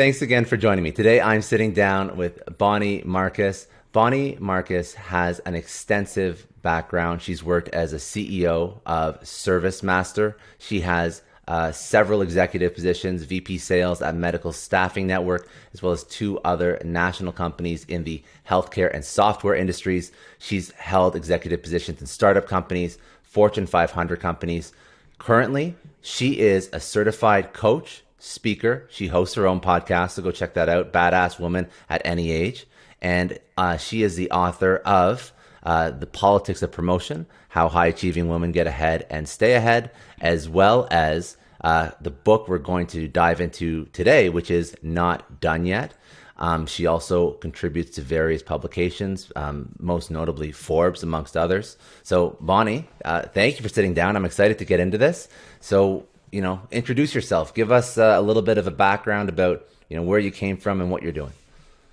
Thanks again for joining me. Today I'm sitting down with Bonnie Marcus. Bonnie Marcus has an extensive background. She's worked as a CEO of ServiceMaster. She has several executive positions, VP Sales at Medical Staffing Network, as well as 2 other national companies in the healthcare and software industries. She's held executive positions in startup companies, Fortune 500 companies. Currently, she is a certified coach, speaker. She hosts her own podcast, so go check that out, Badass Woman at Any Age. And she is the author of The Politics of Promotion, How High-Achieving Women Get Ahead and Stay Ahead, as well as the book we're going to dive into today, which is Not Done Yet. She also contributes to various publications, most notably Forbes, amongst others. So, Bonnie, thank you for sitting down. I'm excited to get into this. So, introduce yourself. Give us a little bit of a background about, where you came from and what you're doing.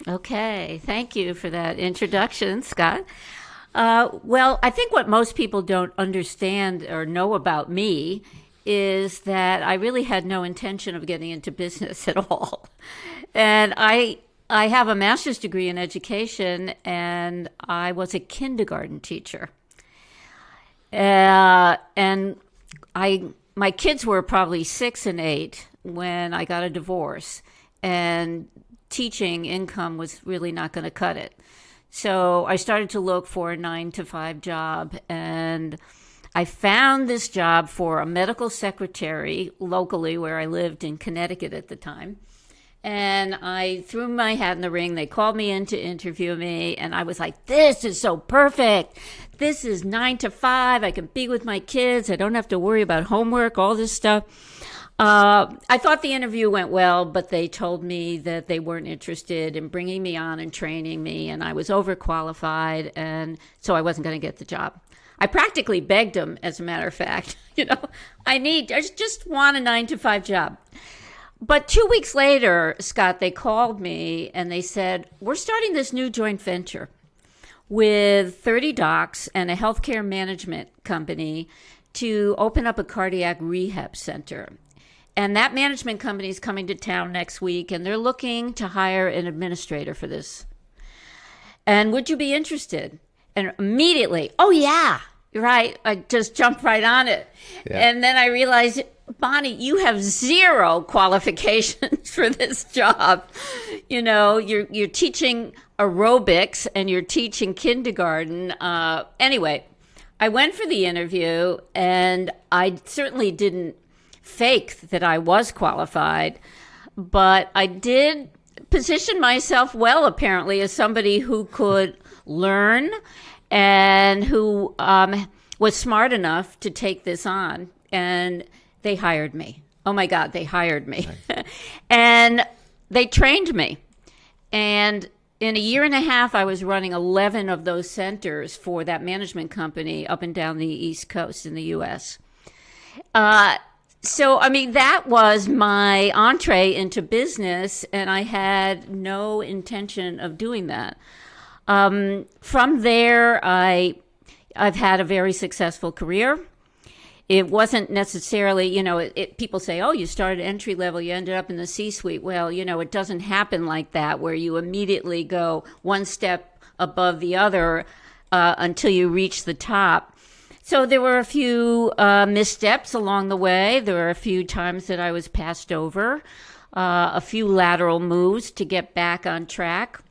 Okay, thank you for that introduction, Scott. Well, I think what most people don't understand or know about me is that I really had no intention of getting into business at all. And I have a master's degree in education, and I was a kindergarten teacher. And my kids were probably 6 and 8 when I got a divorce, and teaching income was really not going to cut it. So I started to look for a 9-to-5 job, and I found this job for a medical secretary locally where I lived in Connecticut at the time. And I threw my hat in the ring. They called me in to interview me, and I was like, this is so perfect. This is 9 to 5. I can be with my kids. I don't have to worry about homework, all this stuff. I thought the interview went well, but they told me that they weren't interested in bringing me on and training me, and I was overqualified, and so I wasn't going to get the job. I practically begged them, as a matter of fact. I just want a 9-to-5 job. But 2 weeks later, Scott, they called me and they said, we're starting this new joint venture with 30 docs and a healthcare management company to open up a cardiac rehab center. And that management company is coming to town next week, and they're looking to hire an administrator for this. And would you be interested? And immediately, oh yeah, you're right. I just jumped right on it. Yeah. And then I realized, Bonnie, you have 0 qualifications for this job. You're teaching aerobics and you're teaching kindergarten. Anyway, I went for the interview, and I certainly didn't fake that I was qualified, but I did position myself well, apparently, as somebody who could learn and who was smart enough to take this on. And they hired me. Oh my God, they hired me. Nice. And they trained me. And in a year and a half, I was running 11 of those centers for that management company up and down the East Coast in the U.S. So, that was my entree into business, and I had no intention of doing that. From there, I've had a very successful career. It wasn't necessarily, people say, oh, you started entry level, you ended up in the C-suite. Well, it doesn't happen like that, where you immediately go one step above the other until you reach the top. So there were a few missteps along the way. There were a few times that I was passed over, a few lateral moves to get back on track.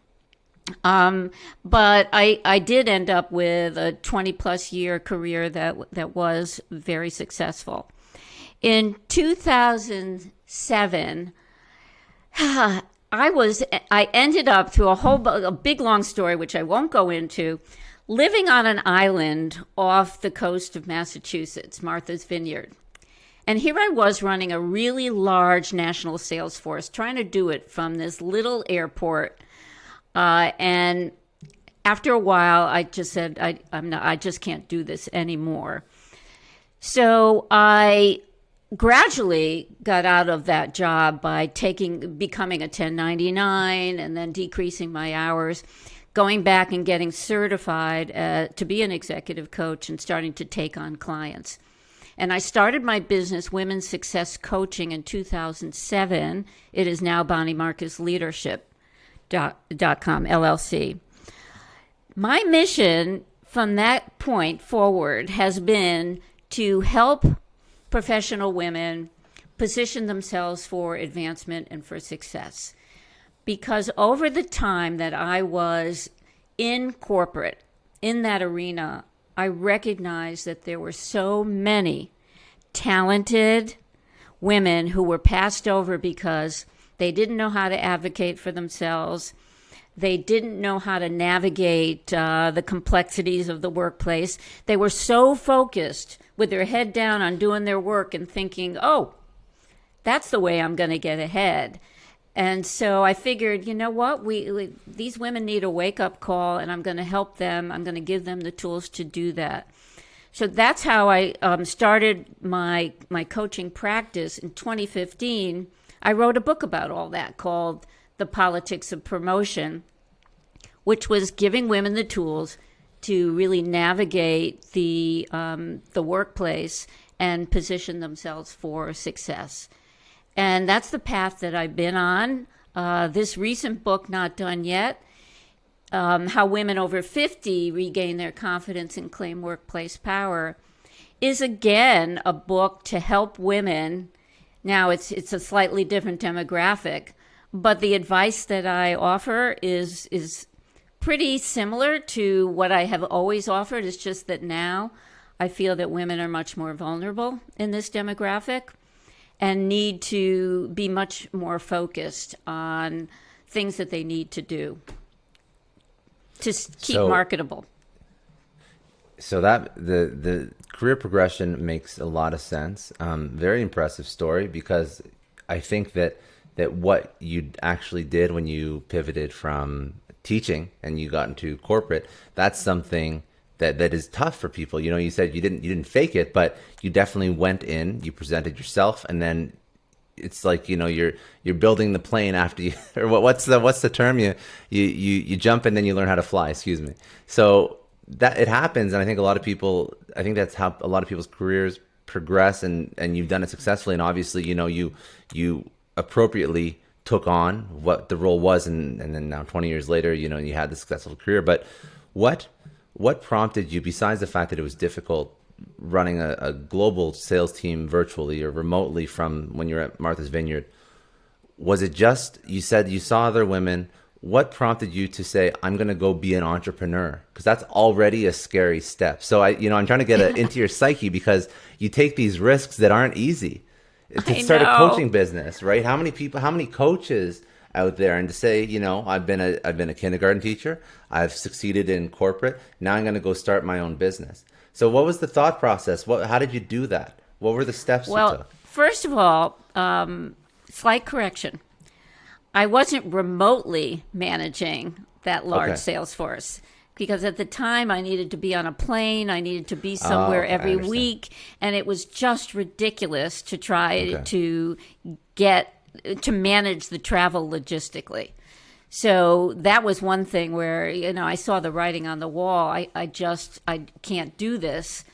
But I did end up with a 20-plus year career that was very successful. In 2007, I ended up, through a big long story, which I won't go into, living on an island off the coast of Massachusetts, Martha's Vineyard. And here I was running a really large national sales force, trying to do it from this little airport. And after a while, I just said, I just can't do this anymore. So I gradually got out of that job by becoming a 1099 and then decreasing my hours, going back and getting certified to be an executive coach and starting to take on clients. And I started my business, Women's Success Coaching, in 2007. It is now Bonnie Marcus Leadership.com, LLC. My mission from that point forward has been to help professional women position themselves for advancement and for success. Because over the time that I was in corporate, in that arena, I recognized that there were so many talented women who were passed over because they didn't know how to advocate for themselves. They didn't know how to navigate the complexities of the workplace. They were so focused with their head down on doing their work and thinking, oh, that's the way I'm going to get ahead. And so I figured, you know what, these women need a wake-up call, and I'm going to help them. I'm going to give them the tools to do that. So that's how I started my coaching practice. In 2015, I wrote a book about all that called The Politics of Promotion, which was giving women the tools to really navigate the workplace and position themselves for success. And that's the path that I've been on. This recent book, Not Done Yet, How Women Over 50 Regain Their Confidence and Claim Workplace Power, is again a book to help women. Now, it's a slightly different demographic, but the advice that I offer is pretty similar to what I have always offered. It's just that now I feel that women are much more vulnerable in this demographic and need to be much more focused on things that they need to do to keep marketable. So that the career progression makes a lot of sense. Very impressive story, because I think that what you actually did when you pivoted from teaching and you got into corporate, that's something that is tough for people. You know, you said you didn't fake it, but you definitely went in, you presented yourself, and then it's like, you know, you're building the plane after you, or what's the term? You jump and then you learn how to fly, excuse me. So that it happens. And I think that's how a lot of people's careers progress, and you've done it successfully. And obviously, you know, you appropriately took on what the role was, and then now 20 years later, you know, you had the successful career. But what prompted you, besides the fact that it was difficult running a global sales team virtually or remotely from when you're at Martha's Vineyard? Was it just, you said you saw other women, what prompted you to say, I'm going to go be an entrepreneur? Because that's already a scary step. So I'm trying to get into your psyche, because you take these risks that aren't easy to start a coaching business, right? How many coaches out there, and to say, you know, I've been a kindergarten teacher, I've succeeded in corporate, now I'm going to go start my own business. So what was the thought process? How did you do that? What were the steps you took? Well, first of all, slight correction. I wasn't remotely managing that large sales force, because at the time I needed to be on a plane, I needed to be somewhere every week, and it was just ridiculous to try to manage the travel logistically. So that was one thing where, you know, I saw the writing on the wall. I can't do this.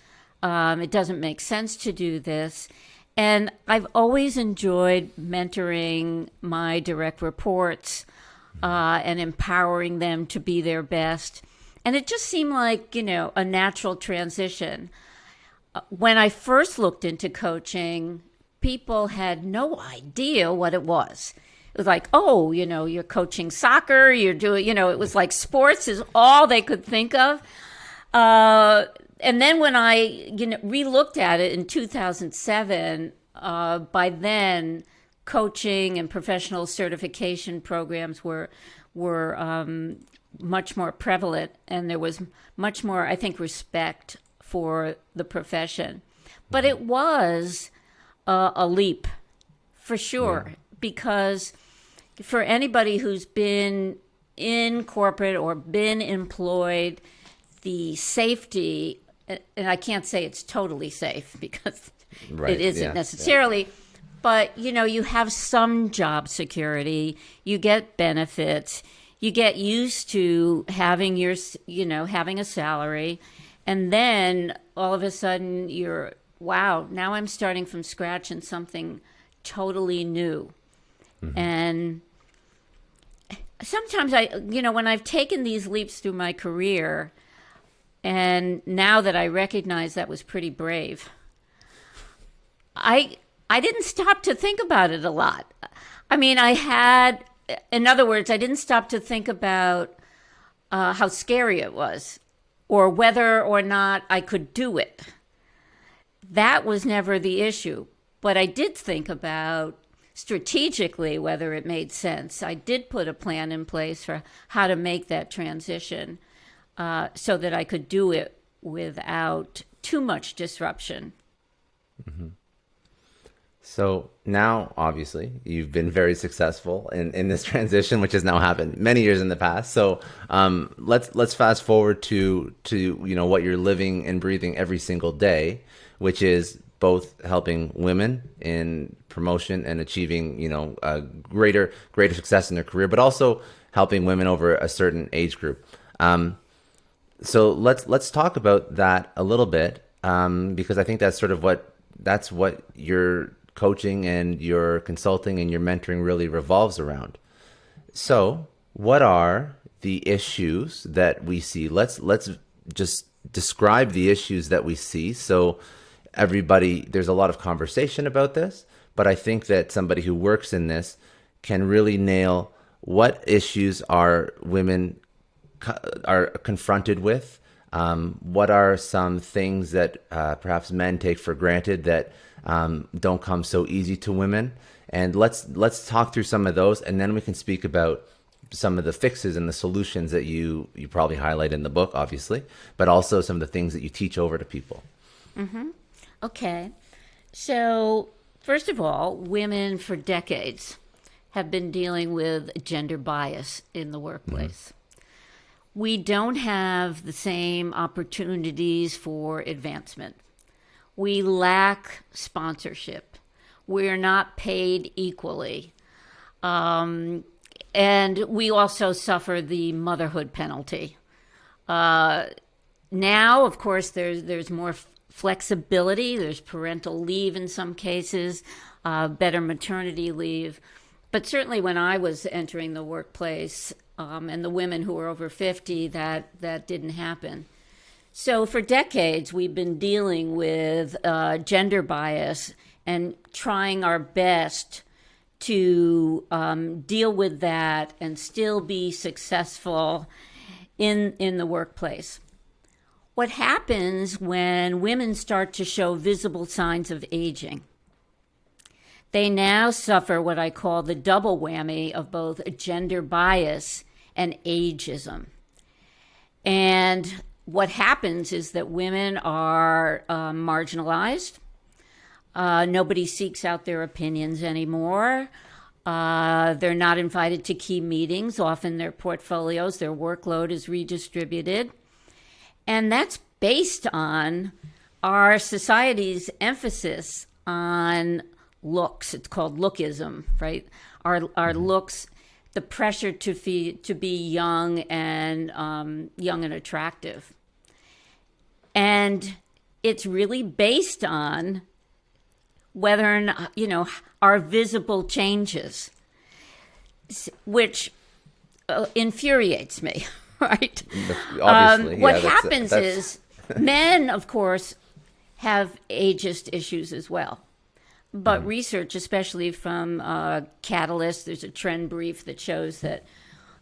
It doesn't make sense to do this. And I've always enjoyed mentoring my direct reports and empowering them to be their best. And it just seemed like, you know, a natural transition. When I first looked into coaching, people had no idea what it was. It was like, oh, you know, you're coaching soccer, you're doing, you know, it was like sports is all they could think of. And then when I, you know, re-looked at it in 2007, by then coaching and professional certification programs were much more prevalent, and there was much more, I think, respect for the profession. But it was a leap, for sure, because for anybody who's been in corporate or been employed, the safety, and I can't say it's totally safe because it isn't necessarily, but, you know, you have some job security, you get benefits, you get used to having having a salary, and then all of a sudden you're wow, now I'm starting from scratch in something totally new. And sometimes when I've taken these leaps through my career, and now that I recognize that was pretty brave, I didn't stop to think about it a lot. I mean, in other words, I didn't stop to think about how scary it was, or whether or not I could do it. That was never the issue. But I did think about strategically whether it made sense. I did put a plan in place for how to make that transition so that I could do it without too much disruption. So now, obviously, you've been very successful in this transition, which has now happened many years in the past. So let's fast forward to what you're living and breathing every single day, which is both helping women in promotion and achieving a greater success in their career, but also helping women over a certain age group. So let's talk about that a little bit, because I think that's what your coaching and your consulting and your mentoring really revolves around. So what are the issues that we see? Let's just describe the issues that we see. So there's a lot of conversation about this, but I think that somebody who works in this can really nail what issues are women are confronted with. What are some things that perhaps men take for granted that don't come so easy to women? And let's talk through some of those, and then we can speak about some of the fixes and the solutions that you probably highlight in the book, obviously, but also some of the things that you teach over to people. Okay. So, first of all, women for decades have been dealing with gender bias in the workplace. We don't have the same opportunities for advancement. We lack sponsorship. We're not paid equally. And we also suffer the motherhood penalty. Now, of course, there's more flexibility. There's parental leave in some cases, better maternity leave. But certainly when I was entering the workplace, and the women who were over 50, that didn't happen. So for decades, we've been dealing with gender bias and trying our best to deal with that and still be successful in the workplace. What happens when women start to show visible signs of aging? They now suffer what I call the double whammy of both gender bias and ageism. And what happens is that women are marginalized. Nobody seeks out their opinions anymore. They're not invited to key meetings. Often their portfolios, their workload is redistributed. And that's based on our society's emphasis on looks. It's called lookism, right? Our looks, the pressure to be young and attractive. And it's really based on whether or not, our visible changes, which infuriates me, right? Obviously, what happens is men, of course, have ageist issues as well. But research, especially from Catalyst, there's a trend brief that shows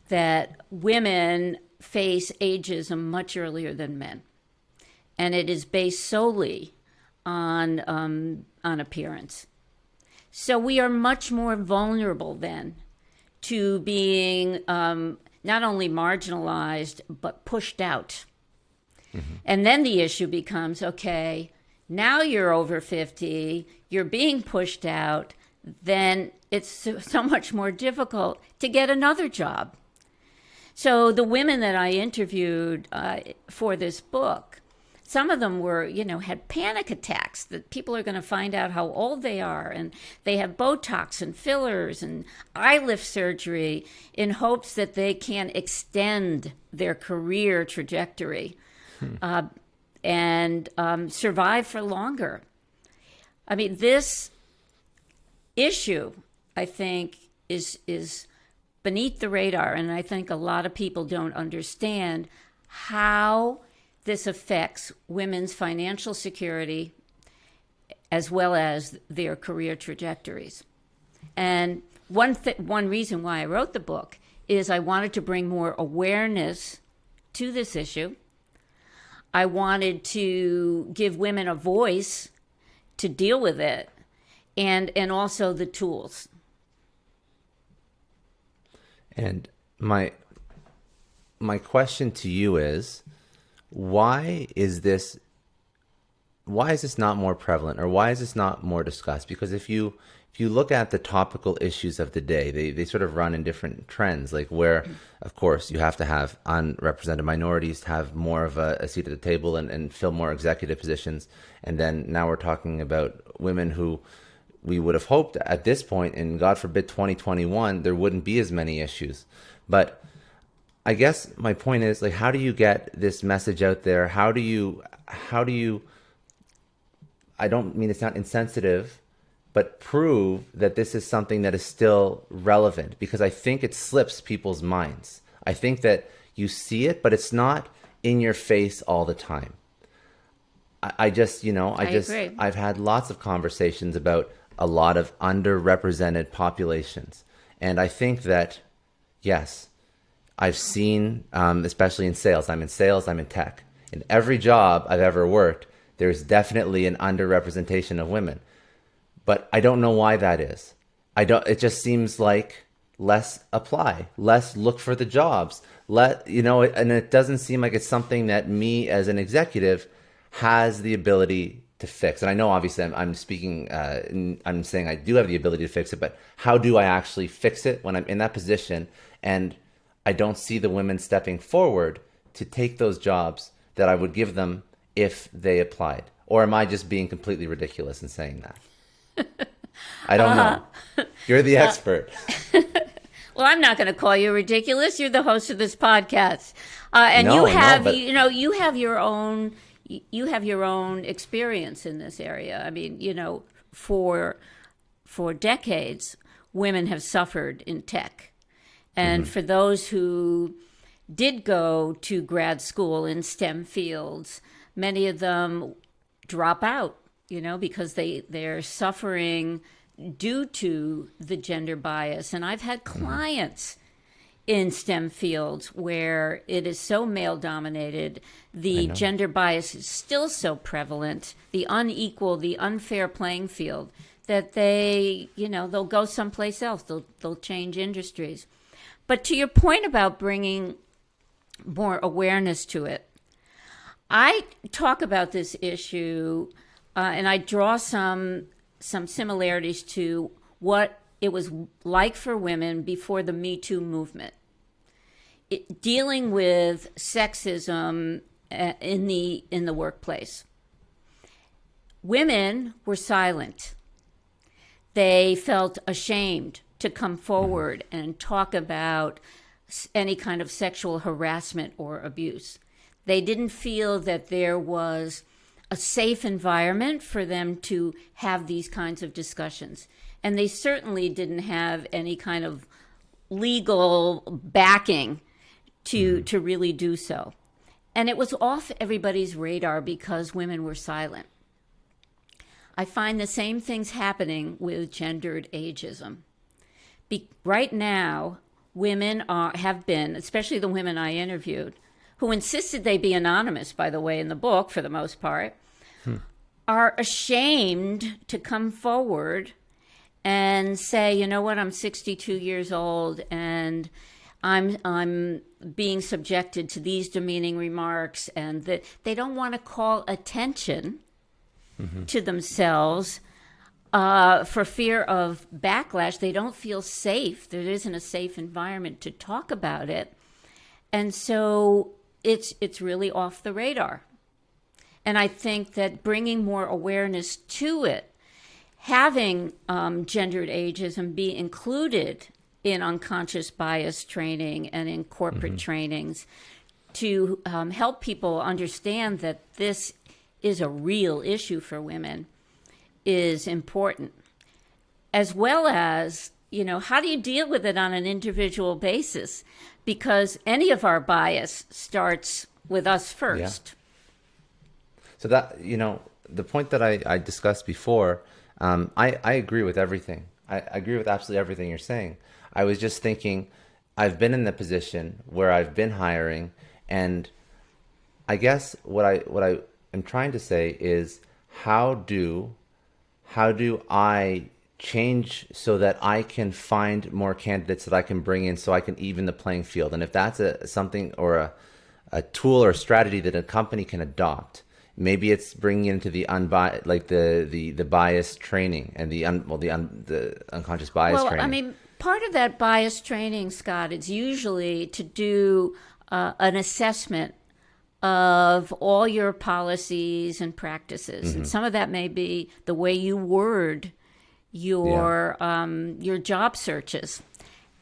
that women face ageism much earlier than men, and it is based solely on appearance. So we are much more vulnerable then to being not only marginalized but pushed out. And then the issue becomes, okay, now you're over 50, you're being pushed out, then it's so much more difficult to get another job. So the women that I interviewed for this book, some of them were, had panic attacks that people are going to find out how old they are. And they have Botox and fillers and eye lift surgery in hopes that they can extend their career trajectory and survive for longer. I mean, this issue, I think, is beneath the radar, and I think a lot of people don't understand how this affects women's financial security as well as their career trajectories. And one reason why I wrote the book is I wanted to bring more awareness to this issue. I wanted to give women a voice to deal with it, and also the tools. And my question to you is, why is this not more prevalent, or why is this not more discussed? Because if you look at the topical issues of the day, they sort of run in different trends, like where, of course, you have to have unrepresented minorities have more of a seat at the table and fill more executive positions. And then now we're talking about women who we would have hoped at this point, in God forbid 2021, there wouldn't be as many issues. But I guess my point is, like, how do you get this message out there? How do you, I don't mean to sound insensitive, but prove that this is something that is still relevant? Because I think it slips people's minds. I think that you see it, but it's not in your face all the time. I agree. I've had lots of conversations about a lot of underrepresented populations. And I think that, yes, I've seen, especially in sales, I'm in sales, I'm in tech. In every job I've ever worked, there's definitely an underrepresentation of women. But I don't know why that is. It just seems like less apply, less look for the jobs, and it doesn't seem like it's something that me as an executive has the ability to fix. And I know, obviously, I'm speaking, I'm saying I do have the ability to fix it, but how do I actually fix it when I'm in that position and I don't see the women stepping forward to take those jobs that I would give them if they applied? Or am I just being completely ridiculous in saying that? I don't know. You're the expert. Well, I'm not going to call you ridiculous. You're the host of this podcast, and you have your own. You have your own experience in this area. I mean, for decades, women have suffered in tech. And for those who did go to grad school in STEM fields, many of them drop out, because they're suffering due to the gender bias. And I've had clients in STEM fields where it is so male dominated, the gender bias is still so prevalent, the unequal, the unfair playing field, that they'll go someplace else. They'll change industries. But to your point about bringing more awareness to it, I talk about this issue and I draw some similarities to what it was like for women before the Me Too movement. Dealing with sexism in the workplace. Women were silent. They felt ashamed to come forward and talk about any kind of sexual harassment or abuse. They didn't feel that there was a safe environment for them to have these kinds of discussions. And they certainly didn't have any kind of legal backing to really do so. And it was off everybody's radar because women were silent. I find the same things happening with gendered ageism. Right now, women have been, especially the women I interviewed, who insisted they be anonymous, by the way, in the book for the most part, are ashamed to come forward and say, you know what, I'm 62 years old and I'm being subjected to these demeaning remarks, and that they don't want to call attention to themselves for fear of backlash. They don't feel safe. There isn't a safe environment to talk about it. And so it's really off the radar. And I think that bringing more awareness to it, having gendered ageism be included in unconscious bias training and in corporate trainings to help people understand that this is a real issue for women is important, as well as, how do you deal with it on an individual basis? Because any of our bias starts with us first. So that, the point that I discussed before, I agree with everything. I agree with absolutely everything you're saying. I was just thinking, I've been in the position where I've been hiring, and I guess what I am trying to say is, how do I change so that I can find more candidates that I can bring in, so I can even the playing field? And if that's something or a tool or strategy that a company can adopt, maybe it's bringing into the the bias training and the unconscious bias training. Well, I mean, part of that bias training, Scott, is usually to do an assessment of all your policies and practices, and some of that may be the way you word your job searches.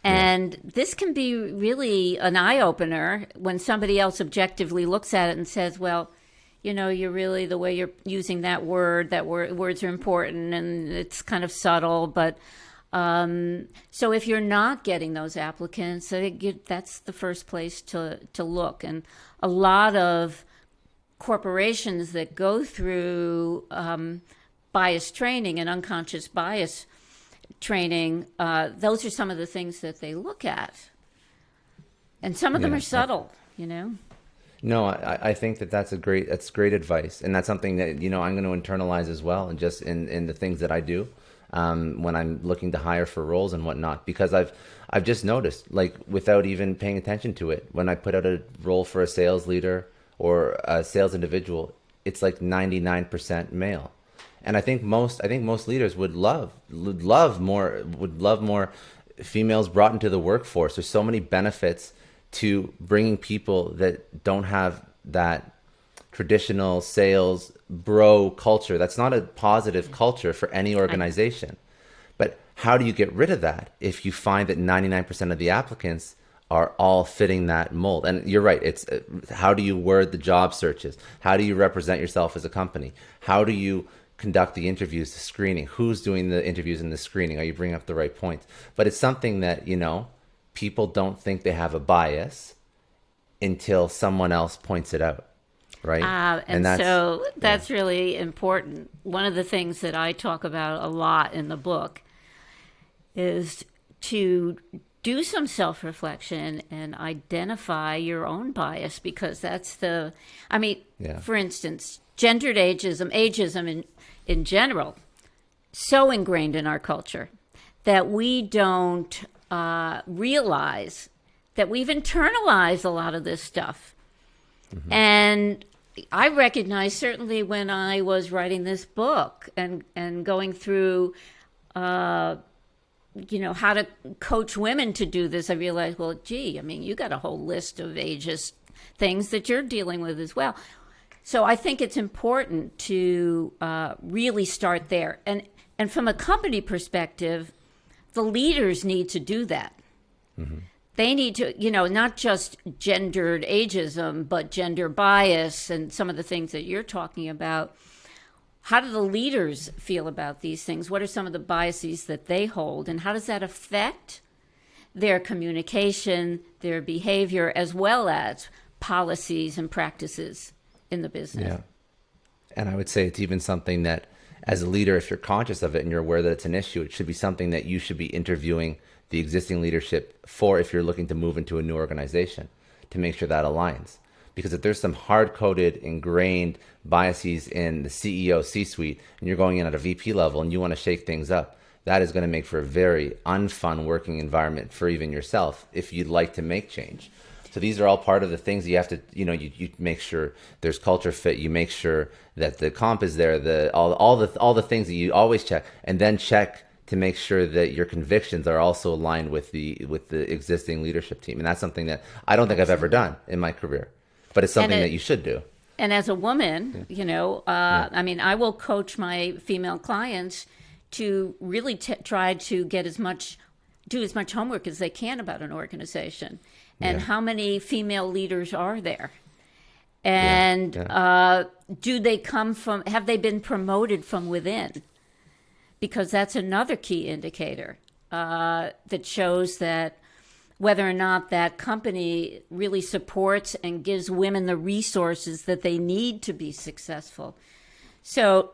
And this can be really an eye-opener when somebody else objectively looks at it and says, well, you're really, the way you're using words are important, and it's kind of subtle. But so if you're not getting those applicants, that's the first place to look. And a lot of corporations that go through bias training and unconscious bias training, those are some of the things that they look at. And some of them are subtle, No, I think that's great advice, and that's something that I'm going to internalize as well, and just in the things that I do when I'm looking to hire for roles and whatnot. Because I've just noticed, like, without even paying attention to it, when I put out a role for a sales leader or a sales individual, it's like 99% male, and I think most leaders would love more females brought into the workforce. There's so many benefits to bringing people that don't have that traditional sales bro culture. That's not a positive culture for any organization. But how do you get rid of that if you find that 99% of the applicants are all fitting that mold? And you're right. It's how do you word the job searches? How do you represent yourself as a company? How do you conduct the interviews, the screening? Who's doing the interviews and the screening? Are you bringing up the right points? But it's something that, people don't think they have a bias until someone else points it out, right? And that's really important. One of the things that I talk about a lot in the book is to do some self-reflection and identify your own bias, because that's for instance, gendered ageism in general, so ingrained in our culture that we don't realize that we've internalized a lot of this stuff. And I recognize, certainly when I was writing this book and going through, how to coach women to do this, I realized, well, you got a whole list of ageist things that you're dealing with as well. So I think it's important to really start there. And from a company perspective, the leaders need to do that. They need to, not just gendered ageism, but gender bias and some of the things that you're talking about. How do the leaders feel about these things? What are some of the biases that they hold? And how does that affect their communication, their behavior, as well as policies and practices in the business? Yeah. And I would say it's even something that, as a leader, if you're conscious of it and you're aware that it's an issue, it should be something that you should be interviewing the existing leadership for, if you're looking to move into a new organization, to make sure that aligns. Because if there's some hard-coded, ingrained biases in the CEO C-suite, and you're going in at a VP level and you want to shake things up, that is going to make for a very unfun working environment for even yourself if you'd like to make change. So these are all part of the things that you have to, you make sure there's culture fit. You make sure that the comp is there, all the things that you always check, and then check to make sure that your convictions are also aligned with the existing leadership team. And that's something that I don't think I've ever done in my career, but it's something that you should do. And as a woman, I will coach my female clients to really try to get do as much homework as they can about an organization. And how many female leaders are there? And do they have they been promoted from within? because that's another key indicator that shows that whether or not that company really supports and gives women the resources that they need to be successful. So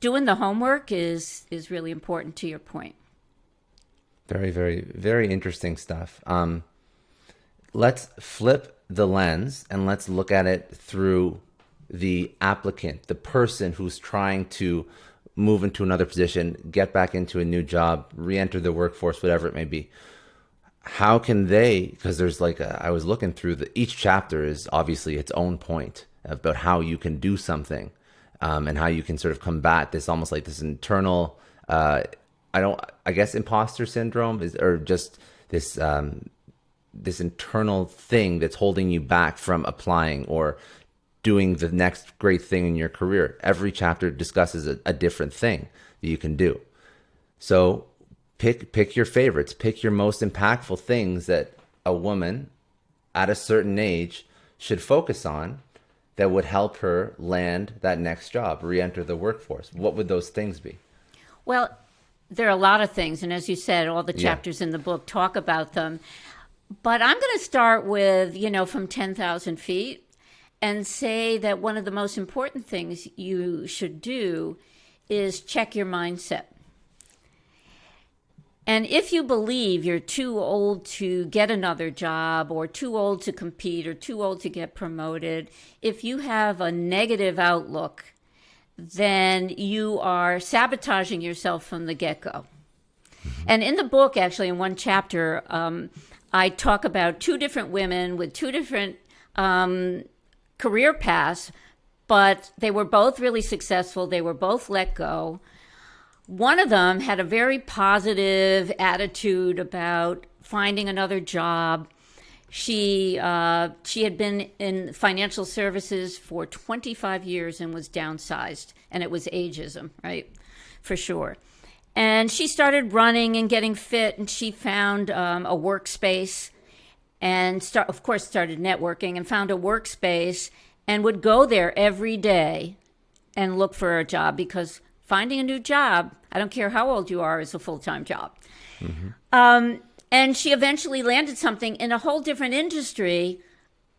doing the homework is really important, to your point. Very, very, very interesting stuff. Let's flip the lens and let's look at it through the applicant, the person who's trying to move into another position, get back into a new job, re-enter the workforce, whatever it may be. How can they, because there's I was looking through each chapter is obviously its own point about how you can do something, and how you can sort of combat this almost like this internal, I guess imposter syndrome or just this, this internal thing that's holding you back from applying or doing the next great thing in your career. Every chapter discusses a different thing that you can do. So pick your favorites, pick your most impactful things that a woman at a certain age should focus on that would help her land that next job, re-enter the workforce. What would those things be? Well, there are a lot of things. And as you said, all the chapters in the book talk about them. But I'm going to start with, from 10,000 feet and say that one of the most important things you should do is check your mindset. And if you believe you're too old to get another job or too old to compete or too old to get promoted, if you have a negative outlook, then you are sabotaging yourself from the get-go. And in the book, actually, in one chapter, I talk about two different women with two different career paths, but they were both really successful. They were both let go. One of them had a very positive attitude about finding another job. She had been in financial services for 25 years and was downsized, and it was ageism, right? For sure. And she started running and getting fit, and she found a workspace and started networking and found a workspace and would go there every day and look for a job, because finding a new job, I don't care how old you are, is a full-time job. Mm-hmm. And she eventually landed something in a whole different industry,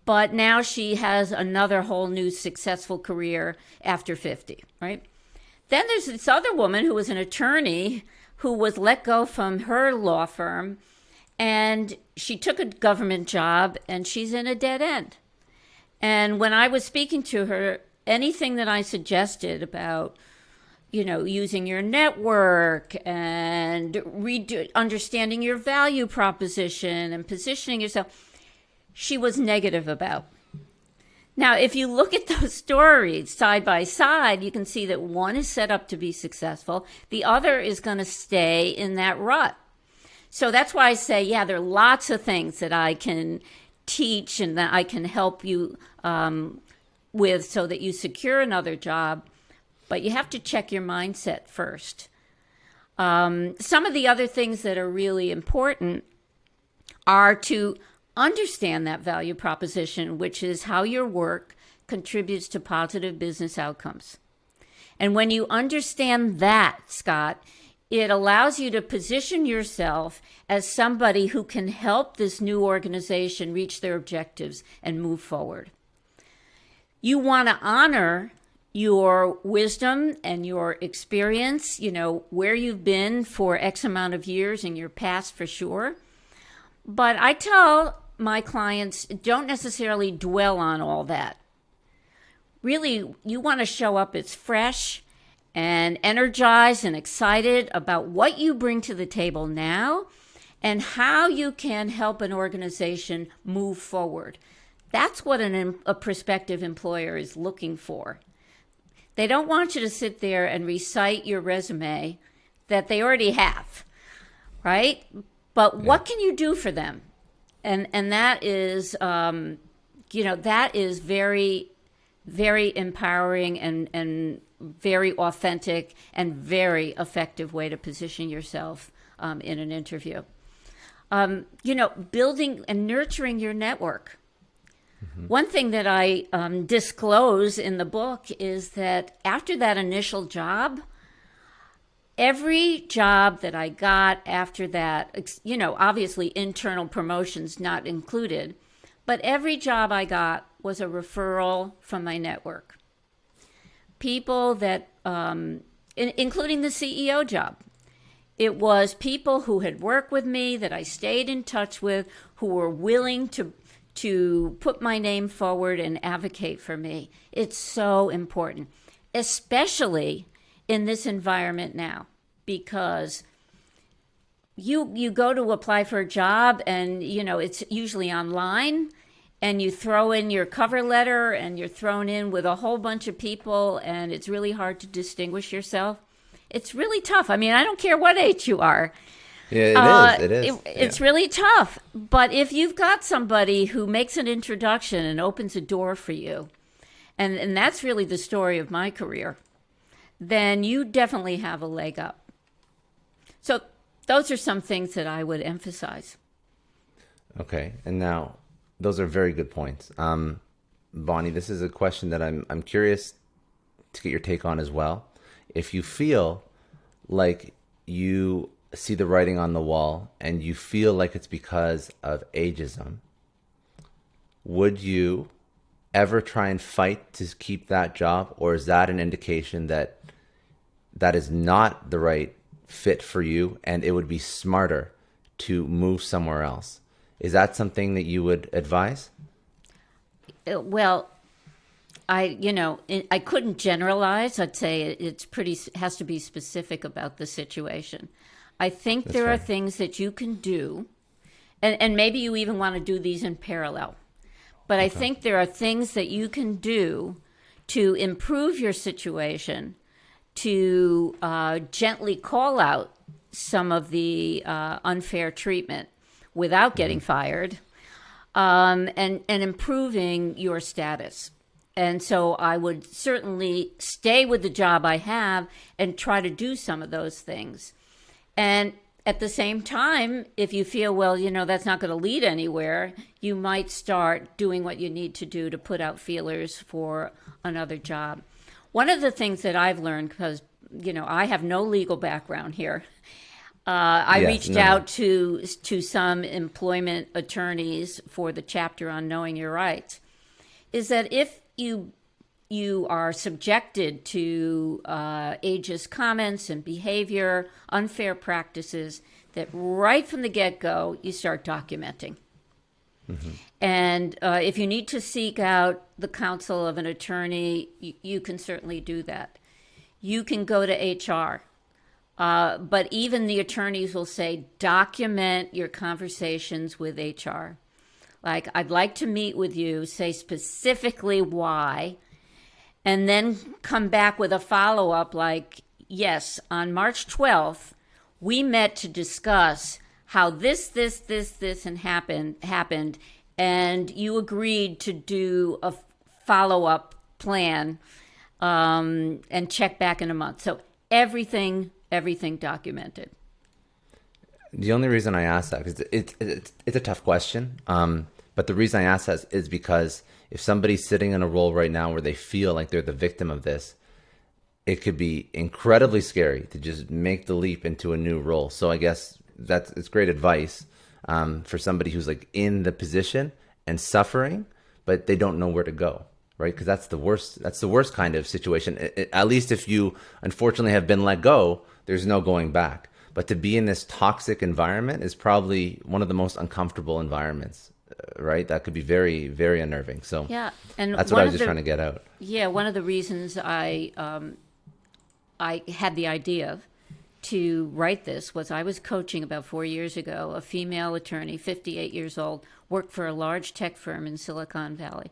but now she has another whole new successful career after 50, right? Then there's this other woman who was an attorney who was let go from her law firm, and she took a government job, and she's in a dead end. And when I was speaking to her, anything that I suggested about, using your network and understanding your value proposition and positioning yourself, she was negative about. Now, if you look at those stories side by side, you can see that one is set up to be successful. The other is going to stay in that rut. So that's why I say, there are lots of things that I can teach and that I can help you with so that you secure another job. But you have to check your mindset first. Some of the other things that are really important are to understand that value proposition, which is how your work contributes to positive business outcomes. And when you understand that, Scott, it allows you to position yourself as somebody who can help this new organization reach their objectives and move forward. You want to honor your wisdom and your experience, where you've been for X amount of years in your past, for sure. But I tell my clients, don't necessarily dwell on all that. Really, you want to show up as fresh and energized and excited about what you bring to the table now and how you can help an organization move forward. That's what a prospective employer is looking for. They don't want you to sit there and recite your resume that they already have, right? But what can you do for them? And that is, that is very, very empowering and very authentic and very effective way to position yourself in an interview. Building and nurturing your network. Mm-hmm. One thing that I disclose in the book is that after that initial job, every job that I got after that, obviously internal promotions not included, but every job I got was a referral from my network. People that, including the CEO job. It was people who had worked with me that I stayed in touch with, who were willing to put my name forward and advocate for me. It's so important, especially in this environment now, because you go to apply for a job and, it's usually online, and you throw in your cover letter and you're thrown in with a whole bunch of people, and it's really hard to distinguish yourself. It's really tough. I mean, I don't care what age you are. Yeah, it is. It's really tough. But if you've got somebody who makes an introduction and opens a door for you, and that's really the story of my career, then you definitely have a leg up. So those are some things that I would emphasize. Okay. And now, those are very good points. Bonnie, this is a question that I'm curious to get your take on as well. If you feel like you see the writing on the wall and you feel like it's because of ageism, would you ever try and fight to keep that job? Or is that an indication that that is not the right fit for you and it would be smarter to move somewhere else? Is that something that you would advise? Well, I couldn't generalize. I'd say has to be specific about the situation. I think there are things that you can do, and maybe you even want to do these in parallel. But I think there are things that you can do to improve your situation, to gently call out some of the unfair treatment without getting fired, and improving your status. And so I would certainly stay with the job I have and try to do some of those things. And at the same time, if you feel, well, that's not going to lead anywhere, you might start doing what you need to do to put out feelers for another job. One of the things that I've learned, because, I have no legal background here, I reached out to some employment attorneys for the chapter on knowing your rights, is that if you are subjected to ageist comments and behavior, unfair practices, that right from the get-go, you start documenting. Mm-hmm. And if you need to seek out the counsel of an attorney, you can certainly do that. You can go to HR. But even the attorneys will say, document your conversations with HR. Like, I'd like to meet with you, say specifically why, and then come back with a follow-up like, yes, on March 12th, we met to discuss how this, and happened, and you agreed to do a follow-up plan and check back in a month. So everything documented. The only reason I ask that, because it's a tough question, but the reason I ask that is because if somebody's sitting in a role right now where they feel like they're the victim of this, it could be incredibly scary to just make the leap into a new role. So I guess it's great advice for somebody who's like in the position and suffering, but they don't know where to go, right? Because that's the worst kind of situation. At least if you unfortunately have been let go, there's no going back. But to be in this toxic environment is probably one of the most uncomfortable environments, right? That could be very, very unnerving. So yeah, and that's what I was just trying to get out. Yeah, one of the reasons I had the idea to write this was I was coaching about 4 years ago a female attorney, 58 years old, worked for a large tech firm in Silicon Valley.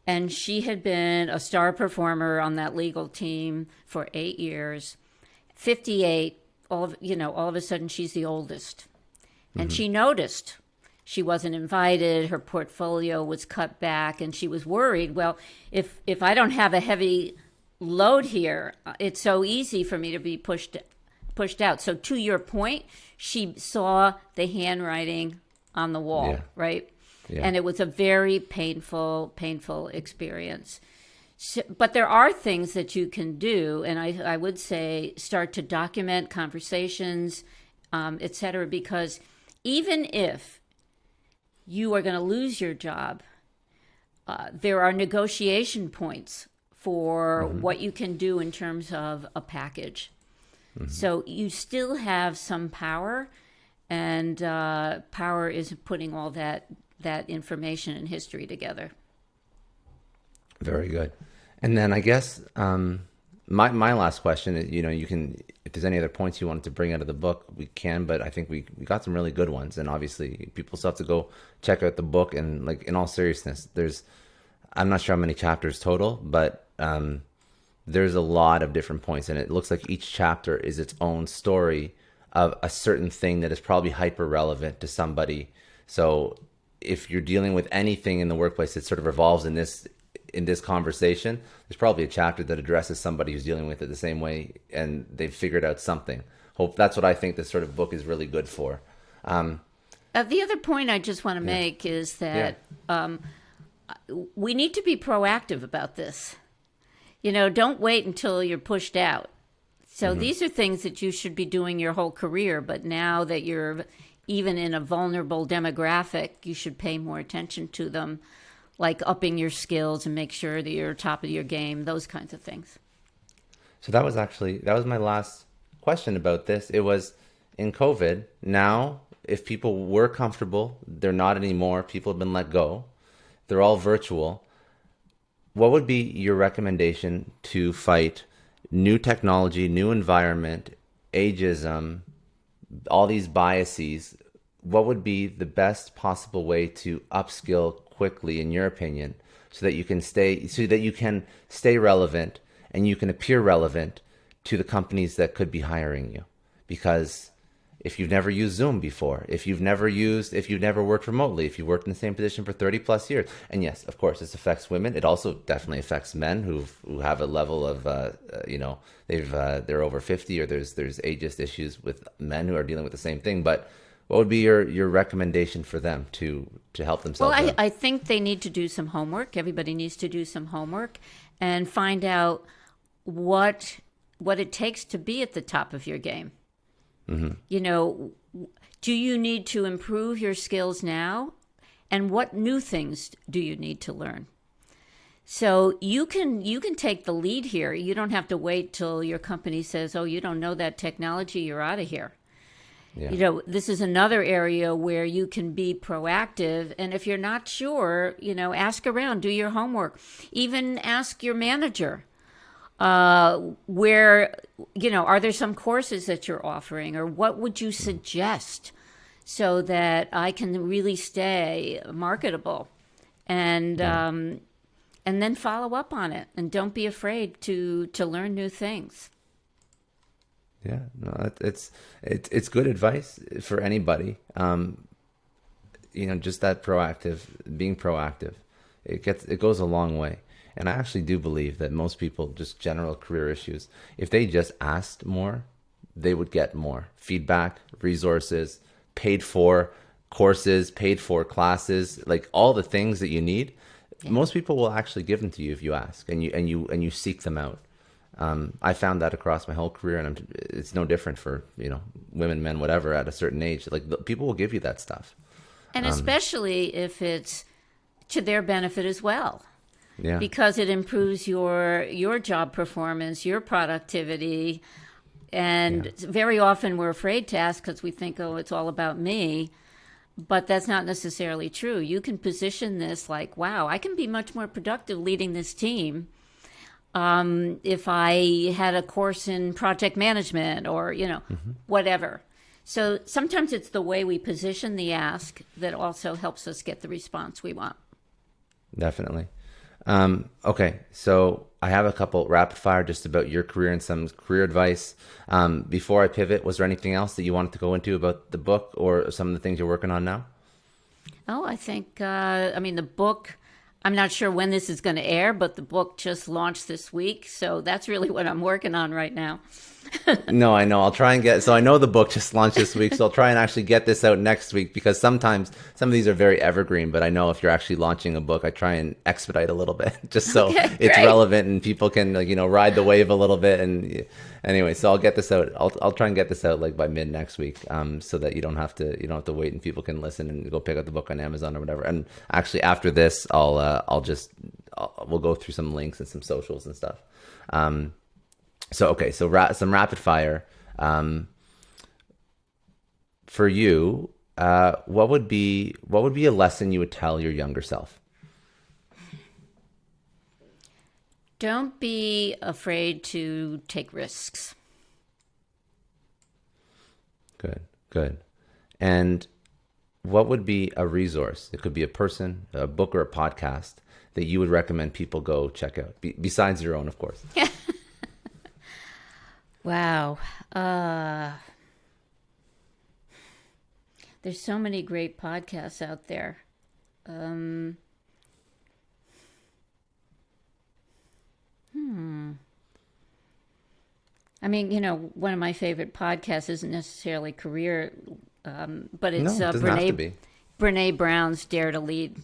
And she had been a star performer on that legal team for 8 years. 58, all of a sudden she's the oldest. And she noticed she wasn't invited, her portfolio was cut back, and she was worried, well, if I don't have a heavy load here, it's so easy for me to be pushed out. So to your point, she saw the handwriting on the wall, right? Yeah. And it was a very painful experience. So, but there are things that you can do, and I would say start to document conversations, et cetera, because even if you are going to lose your job, there are negotiation points for what you can do in terms of a package. So you still have some power, and power is putting all that information and history together. Very good. And then I guess my last question is, you can, if there's any other points you wanted to bring out of the book, we can, but I think we got some really good ones. And obviously people still have to go check out the book. And like, in all seriousness, I'm not sure how many chapters total, but there's a lot of different points. And it looks like each chapter is its own story of a certain thing that is probably hyper relevant to somebody. So if you're dealing with anything in the workplace that sort of revolves in this conversation, there's probably a chapter that addresses somebody who's dealing with it the same way, and they've figured out something. That's what I think this sort of book is really good for. The other point I just want to make is that we need to be proactive about this. Don't wait until you're pushed out. So these are things that you should be doing your whole career, but now that you're even in a vulnerable demographic, you should pay more attention to them, like upping your skills and make sure that you're top of your game, those kinds of things. So that was my last question about this. It was in COVID. Now, if people were comfortable, they're not anymore. People have been let go. They're all virtual. What would be your recommendation to fight new technology, new environment, ageism, all these biases? What would be the best possible way to upskill quickly, in your opinion, so that you can stay relevant and you can appear relevant to the companies that could be hiring you? Because if you've never used Zoom before, if you've never worked remotely, if you worked in the same position for 30 plus years, and yes, of course, this affects women. It also definitely affects men who have a level of, they're over 50, or there's ageist issues with men who are dealing with the same thing. But what would be your recommendation for them to help themselves out? Well, I think they need to do some homework. Everybody needs to do some homework and find out what it takes to be at the top of your game. Do you need to improve your skills now? And what new things do you need to learn? So you can take the lead here. You don't have to wait till your company says, "Oh, you don't know that technology, you're out of here." Yeah. This is another area where you can be proactive. And if you're not sure, ask around, do your homework, even ask your manager. Where, are there some courses that you're offering, or what would you suggest so that I can really stay marketable? And then follow up on it, and don't be afraid to learn new things. Yeah, no, it's good advice for anybody. Just that being proactive, it goes a long way. And I actually do believe that most people, just general career issues, if they just asked more, they would get more feedback, resources, paid for courses, paid for classes, like all the things that you need. Yeah. Most people will actually give them to you if you ask and you seek them out. I found that across my whole career, and it's no different for women, men, whatever, at a certain age. Like, people will give you that stuff, and especially if it's to their benefit as well. Yeah. Because it improves your job performance, your productivity. And very often we're afraid to ask because we think, oh, it's all about me. But that's not necessarily true. You can position this like, wow, I can be much more productive leading this team if I had a course in project management or, whatever. So sometimes it's the way we position the ask that also helps us get the response we want. Definitely. Okay, so I have a couple rapid fire just about your career and some career advice. Before I pivot, was there anything else that you wanted to go into about the book or some of the things you're working on now? Oh, I think, the book, I'm not sure when this is going to air, but the book just launched this week. So that's really what I'm working on right now. No, I know. I'll try and get, so I know the book just launched this week, so I'll try and actually get this out next week, because sometimes some of these are very evergreen, but I know if you're actually launching a book, I try and expedite a little bit just so Okay, it's great. relevant and people can, like, ride the wave a little bit. And anyway, so I'll get this out. I'll try and get this out like by mid next week, so that you don't have to wait and people can listen and go pick up the book on Amazon or whatever. And actually after this, we'll go through some links and some socials and stuff. So, okay, so some rapid fire. For you, what would be a lesson you would tell your younger self? Don't be afraid to take risks. Good. And what would be a resource? It could be a person, a book, or a podcast that you would recommend people go check out, besides your own, of course. Wow. There's so many great podcasts out there. I mean, one of my favorite podcasts isn't necessarily career, but it's No, it doesn't have to be. Brene Brown's Dare to Lead.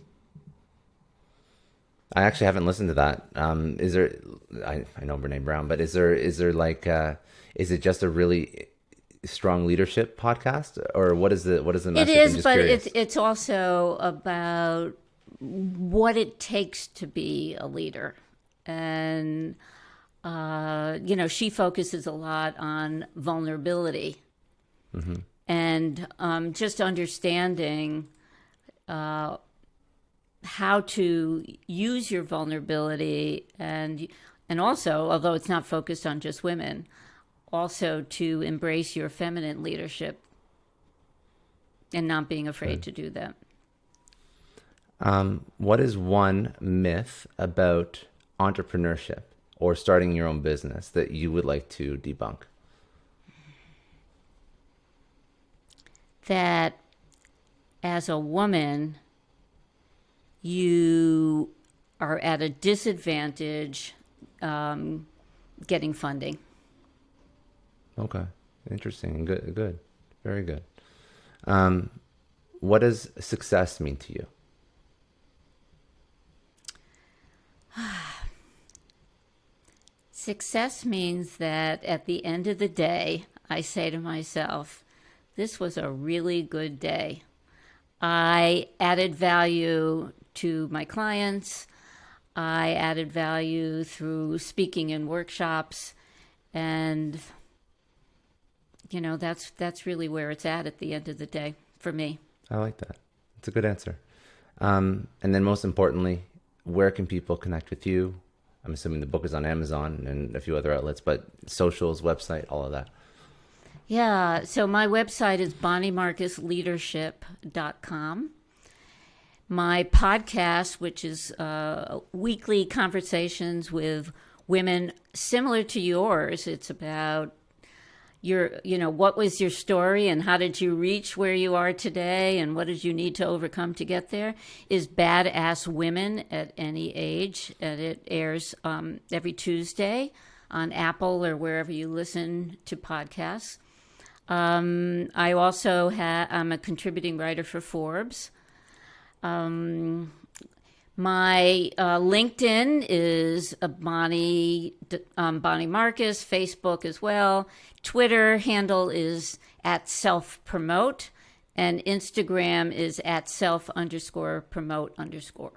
I actually haven't listened to that. Is there? I know Brene Brown, but is there like is it just a really strong leadership podcast, or what is the message? It I'm is, just but curious. it's also about what it takes to be a leader, and she focuses a lot on vulnerability, and just understanding how to use your vulnerability, and also, although it's not focused on just women, also to embrace your feminine leadership and not being afraid to do that. What is one myth about entrepreneurship or starting your own business that you would like to debunk? That as a woman, you are at a disadvantage getting funding. Okay, interesting. Good, very good. What does success mean to you? Success means that at the end of the day, I say to myself, this was a really good day. I added value to my clients. I added value through speaking in workshops, and that's really where it's at the end of the day for me. I like that. It's a good answer. And then most importantly, where can people connect with you? I'm assuming the book is on Amazon and a few other outlets, but socials, website, all of that. Yeah, so my website is bonniemarcusleadership.com. My podcast, which is weekly conversations with women similar to yours, it's about what was your story and how did you reach where you are today and what did you need to overcome to get there, is Badass Women at Any Age. And it airs every Tuesday on Apple or wherever you listen to podcasts. I also I'm a contributing writer for Forbes. My LinkedIn is Bonnie Marcus, Facebook as well. Twitter handle is @selfpromote, and Instagram is @self_promote_.